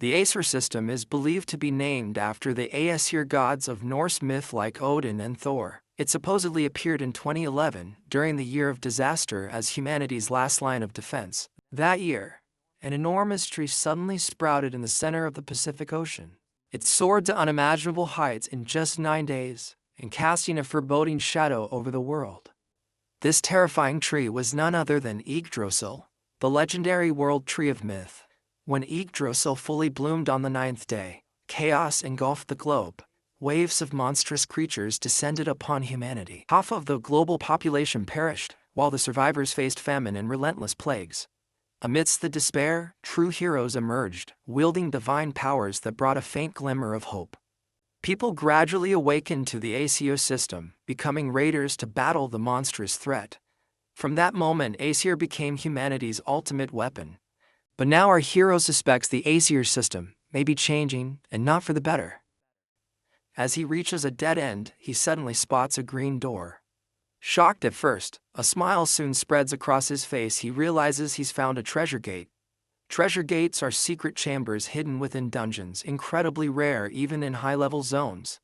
The Aesir system is believed to be named after the Aesir gods of Norse myth like Odin and Thor. It supposedly appeared in 2011 during the Year of Disaster as humanity's last line of defense. That year, an enormous tree suddenly sprouted in the center of the Pacific Ocean. It soared to unimaginable heights in just 9 days, and casting a foreboding shadow over the world. This terrifying tree was none other than Yggdrasil, the legendary world tree of myth. When Yggdrasil fully bloomed on the 9th day, chaos engulfed the globe. Waves of monstrous creatures descended upon humanity. Half of the global population perished, while the survivors faced famine and relentless plagues. Amidst the despair, true heroes emerged, wielding divine powers that brought a faint glimmer of hope. People gradually awakened to the Aesir system, becoming raiders to battle the monstrous threat. From that moment, Aesir became humanity's ultimate weapon. But now our hero suspects the Aesir system may be changing, and not for the better. As he reaches a dead end, he suddenly spots a green door. Shocked at first, a smile soon spreads across his face. He realizes he's found a treasure gate. Treasure gates are secret chambers hidden within dungeons, incredibly rare even in high-level zones.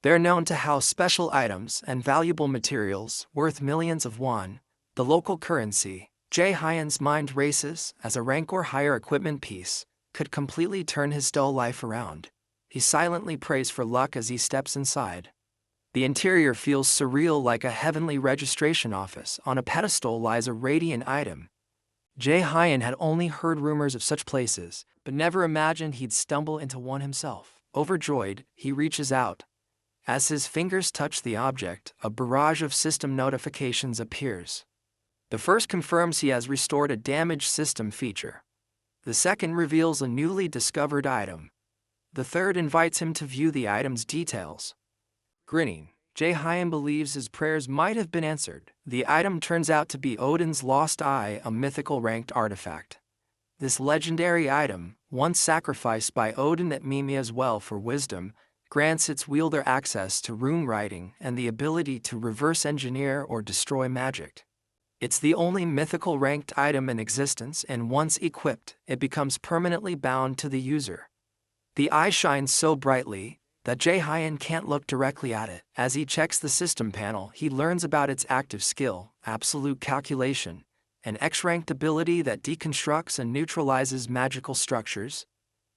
They're known to house special items and valuable materials worth millions of won, the local currency. Jae-hyen's mind races as a rank or higher equipment piece could completely turn his dull life around. He silently prays for luck as he steps inside. The interior feels surreal, like a heavenly registration office. On a pedestal lies a radiant item. Jae-hyen had only heard rumors of such places, but never imagined he'd stumble into one himself. Overjoyed, he reaches out. As his fingers touch the object, a barrage of system notifications appears. The first confirms he has restored a damaged system feature. The second reveals a newly discovered item. The third invites him to view the item's details. Grinning, Jae-hyen believes his prayers might have been answered. The item turns out to be Odin's lost eye, a mythical ranked artifact. This legendary item, once sacrificed by Odin at Mimir's well for wisdom, grants its wielder access to rune writing and the ability to reverse engineer or destroy magic. It's the only mythical ranked item in existence, and once equipped, it becomes permanently bound to the user. The eye shines so brightly that Jae-hyen can't look directly at it. As he checks the system panel, he learns about its active skill, absolute calculation, an X-ranked ability that deconstructs and neutralizes magical structures.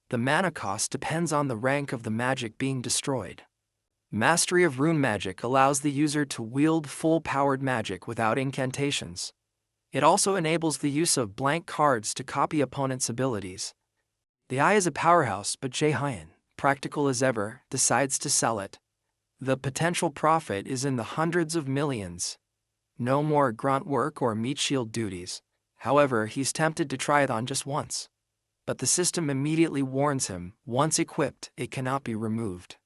The mana cost depends on the rank of the magic being destroyed. Mastery of rune magic allows the user to wield full-powered magic without incantations. It also enables the use of blank cards to copy opponents' abilities. The eye is a powerhouse, but Jae-hyen, practical as ever, decides to sell it. The potential profit is in the hundreds of millions. No more grunt work or meat shield duties. However, he's tempted to try it on just once. But the system immediately warns him, once equipped, it cannot be removed.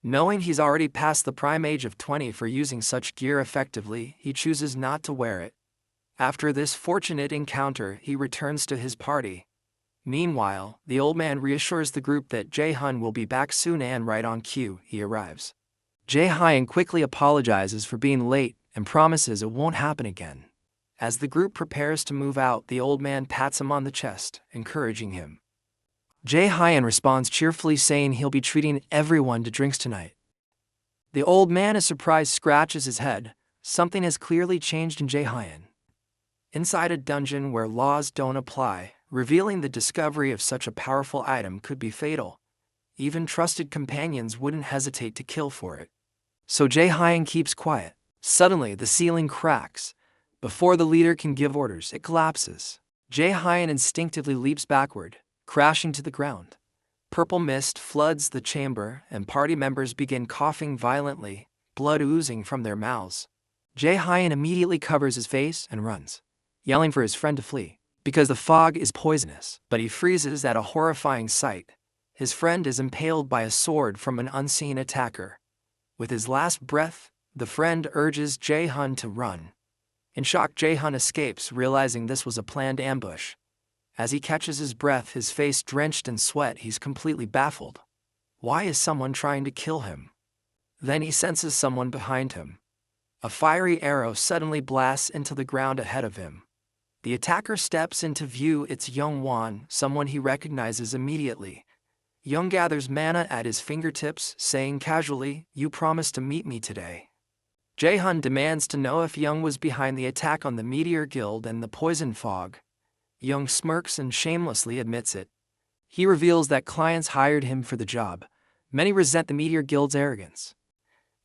Knowing he's already past the prime age of 20 for using such gear effectively, he chooses not to wear it. After this fortunate encounter, he returns to his party. Meanwhile, the old man reassures the group that Jae-hyen will be back soon, and right on cue, he arrives. Jae-hyen quickly apologizes for being late and promises it won't happen again. As the group prepares to move out, the old man pats him on the chest, encouraging him. Jae-hyen responds cheerfully, saying he'll be treating everyone to drinks tonight. The old man, is surprised, scratches his head. Something has clearly changed in Jae-hyen. Inside a dungeon where laws don't apply, revealing the discovery of such a powerful item could be fatal. Even trusted companions wouldn't hesitate to kill for it. So Jae-hyen keeps quiet. Suddenly, the ceiling cracks. Before the leader can give orders, it collapses. Jae-hyen instinctively leaps backward, crashing to the ground. Purple mist floods the chamber, and party members begin coughing violently, blood oozing from their mouths. Jae-hyen immediately covers his face and runs, yelling for his friend to flee, because the fog is poisonous. But he freezes at a horrifying sight. His friend is impaled by a sword from an unseen attacker. With his last breath, the friend urges Jae-hyen to run. In shock, Jae-hyen escapes, realizing this was a planned ambush. As he catches his breath, his face drenched in sweat, he's completely baffled. Why is someone trying to kill him? Then he senses someone behind him. A fiery arrow suddenly blasts into the ground ahead of him. The attacker steps into view. It's Young-won, someone he recognizes immediately. Young gathers mana at his fingertips, saying casually, "You promised to meet me today." Jae-hun demands to know if Young was behind the attack on the Meteor Guild and the Poison Fog. Young smirks and shamelessly admits it. He reveals that clients hired him for the job. Many resent the Meteor Guild's arrogance.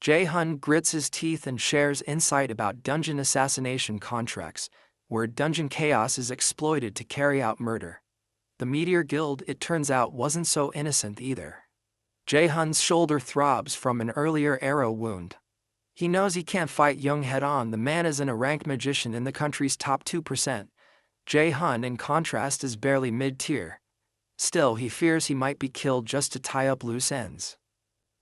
Jae-hun grits his teeth and shares insight about dungeon assassination contracts, where dungeon chaos is exploited to carry out murder. The Meteor Guild, it turns out, wasn't so innocent either. Jae-hun's shoulder throbs from an earlier arrow wound. He knows he can't fight Young head-on. The man isn't a ranked magician in the country's top 2%. Jae-hun, in contrast, is barely mid-tier. Still, he fears he might be killed just to tie up loose ends.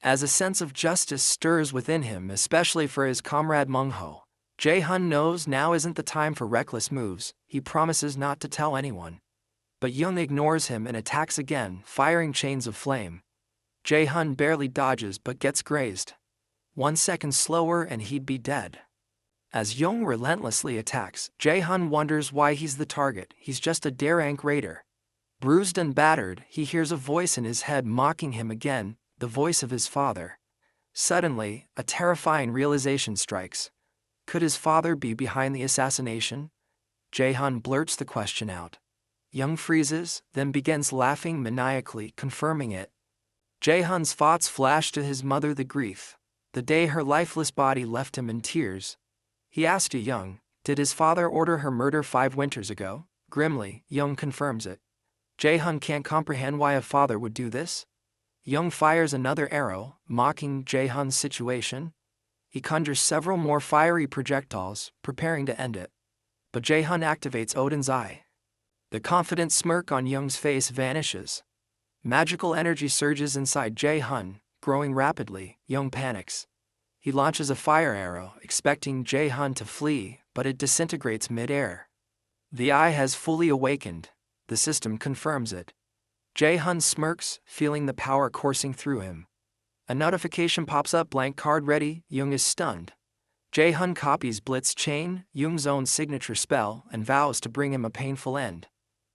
As a sense of justice stirs within him, especially for his comrade Manhwa, Jae-hun knows now isn't the time for reckless moves. He promises not to tell anyone. But Young ignores him and attacks again, firing chains of flame. Jae-hun barely dodges but gets grazed. 1 second slower and he'd be dead. As Young relentlessly attacks, Jae-hun wonders why he's the target. He's just a Darank raider. Bruised and battered, he hears a voice in his head mocking him again, the voice of his father. Suddenly, a terrifying realization strikes. Could his father be behind the assassination? Jae-hun blurts the question out. Young freezes, then begins laughing maniacally, confirming it. Jae-hun's thoughts flash to his mother, the grief. The day her lifeless body left him in tears. He asked Young, did his father order her murder 5 winters ago? Grimly, Young confirms it. Jae-hun can't comprehend why a father would do this. Young fires another arrow, mocking Jae-hun's situation. He conjures several more fiery projectiles, preparing to end it. But Jae-hun activates Odin's eye. The confident smirk on Young's face vanishes. Magical energy surges inside Jae-hun, growing rapidly. Young panics. He launches a fire arrow, expecting Jae-hun to flee, but it disintegrates mid-air. The eye has fully awakened. The system confirms it. Jae-hun smirks, feeling the power coursing through him. A notification pops up, blank card ready. Young is stunned. Jae-hun copies Blitz Chain, Young's own signature spell, and vows to bring him a painful end.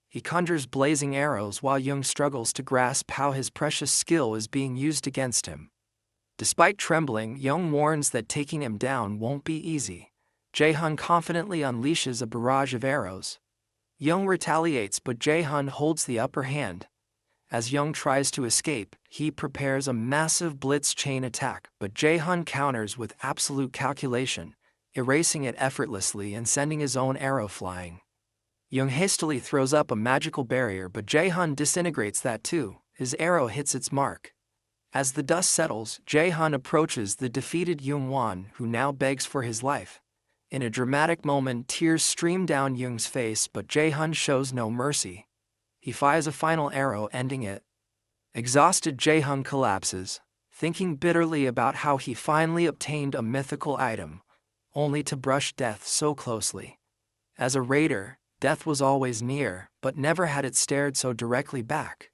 He conjures blazing arrows while Young struggles to grasp how his precious skill is being used against him. Despite trembling, Young warns that taking him down won't be easy. Jae-hun confidently unleashes a barrage of arrows. Young retaliates, but Jae-hun holds the upper hand. As Young tries to escape, he prepares a massive blitz chain attack, but Jae-hun counters with absolute calculation, erasing it effortlessly and sending his own arrow flying. Young hastily throws up a magical barrier, but Jae-hun disintegrates that too. His arrow hits its mark. As the dust settles, Jae-hun approaches the defeated Young-won, who now begs for his life. In a dramatic moment, tears stream down Young's face, but Jae-hun shows no mercy. He fires a final arrow, ending it. Exhausted, Jae-hun collapses, thinking bitterly about how he finally obtained a mythical item, only to brush death so closely. As a raider, death was always near, but never had it stared so directly back.